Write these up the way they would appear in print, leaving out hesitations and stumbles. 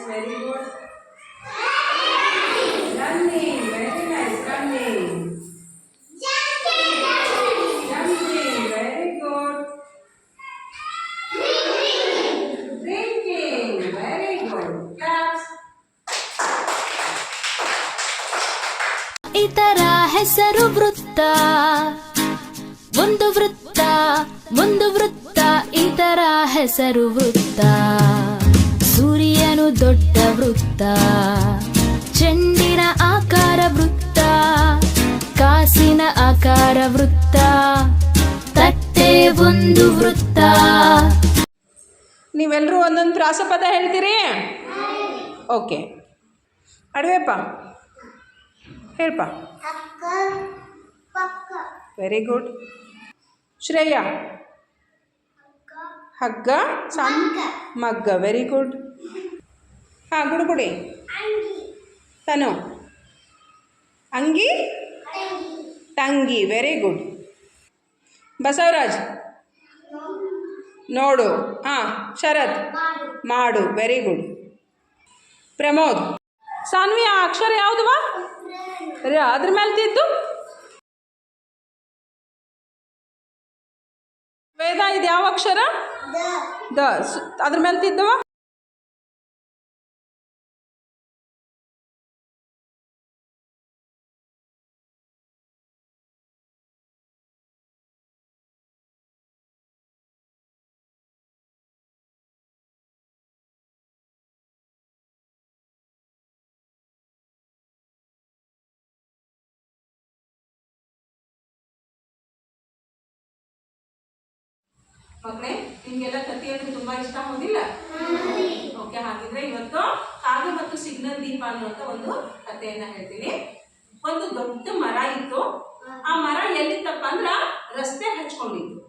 Very good. Running, very nice. Running. Jumping, very good. Drinking, very good. Claps. ಇದರ ಹೆಸರು ವೃತ್ತ. ಒಂದು ವೃತ್ತ, ಒಂದು ವೃತ್ತ, ಇದರ ಹೆಸರು ವೃತ್ತ. ಸೂರ್ಯನು ದೊಡ್ಡ ವೃತ್ತ, ಚೆಂಡಿನ ಆಕಾರ ವೃತ್ತ, ಕಾಸಿನ ಆಕಾರ ವೃತ್ತ, ತಟ್ಟೆ ಒಂದು ವೃತ್ತ. ನೀವೆಲ್ಲರೂ ಒಂದೊಂದು ಪ್ರಾಸಪದ ಹೇಳ್ತೀರಿ? ಓಕೆ. ಅಡವೆಪ್ಪ ಹೇಳ್ಪ. Very good. ಶ್ರೇಯ ಹಗ್ಗ, ಮಗ್ಗ, ವೆರಿ ಗುಡ್. ಹಾಂ, ಗುಡುಗುಡಿ. ತನು ಅಂಗಿ, ತಂಗಿ, ವೆರಿ ಗುಡ್. ಬಸವರಾಜ್ ನೋಡು. ಹಾಂ, ಶರತ್ ಮಾಡು, ವೆರಿ ಗುಡ್. ಪ್ರಮೋದ್. ಸಾನ್ವಿ, ಆ ಅಕ್ಷರ ಯಾವುದವಾ? ಅದ್ರ ಮೇಲೆ ತಿದ್ದು. ವೇದ, ಇದು ಯಾವ ಅಕ್ಷರ? ದ. ಅದ್ರ ಮೇಲೆ ತಿದ್ದವ. ಮಕ್ಕಳೇ, ನಿಮಗೆಲ್ಲ ಕಥೆ ಅಂದ್ರೆ ತುಂಬಾ ಇಷ್ಟ, ಹೌದಿಲ್ಲ? ಓಕೆ, ಹಾಗಿದ್ರೆ ಇವತ್ತು ಕಾಗೆ ಮತ್ತು ಸಿಗ್ನಲ್ ದೀಪ ಅನ್ನುವಂಥ ಒಂದು ಕಥೆಯನ್ನ ಹೇಳ್ತೀನಿ. ಒಂದು ದೊಡ್ಡ ಮರ ಇತ್ತು. ಆ ಮರ ಎಲ್ಲಿತ್ತಪ್ಪ ಅಂದ್ರ ರಸ್ತೆ ಹಚ್ಕೊಂಡಿತ್ತು.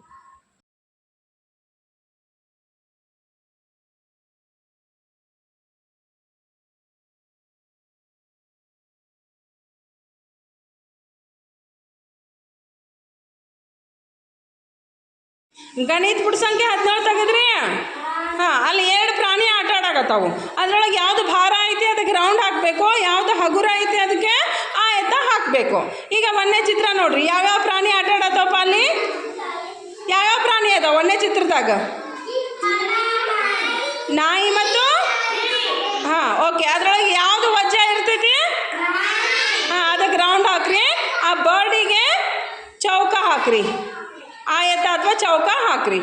ಗಣಿತ ಪುಟ ಸಂಖ್ಯೆ 17 ತೆಗೆದ್ರಿ. ಹಾಂ, ಅಲ್ಲಿ 2 ಪ್ರಾಣಿ ಆಟ ಆಡಾಕತ್ತಾವು. ಅದ್ರೊಳಗೆ ಯಾವುದು ಭಾರ ಐತಿ ಅದಕ್ಕೆ ರೌಂಡ್ ಹಾಕಬೇಕು, ಯಾವುದು ಹಗುರ ಐತಿ ಅದಕ್ಕೆ ಆಯತ ಹಾಕಬೇಕು. ಈಗ ಒಂದೇ ಚಿತ್ರ ನೋಡ್ರಿ, ಯಾವ್ಯಾವ ಪ್ರಾಣಿ ಆಟ ಆಡತ್ತವಪ್ಪ ಅಲ್ಲಿ? ಯಾವ್ಯಾವ ಪ್ರಾಣಿ ಅದಾವ ಒಂದೇ ಚಿತ್ರದಾಗ? ನಾಯಿ ಮತ್ತು ಹಾಂ, ಓಕೆ. ಅದ್ರೊಳಗೆ ಯಾವುದು ವಜ್ಜೆ ಇರ್ತೈತಿ? ಹಾಂ, ಅದಕ್ಕೆ ರೌಂಡ್ ಹಾಕ್ರಿ. ಆ ಬರ್ಡಿಗೆ ಚೌಕ ಹಾಕ್ರಿ, ಆಯತ ಅಥವಾ ಚೌಕ ಹಾಕ್ರಿ.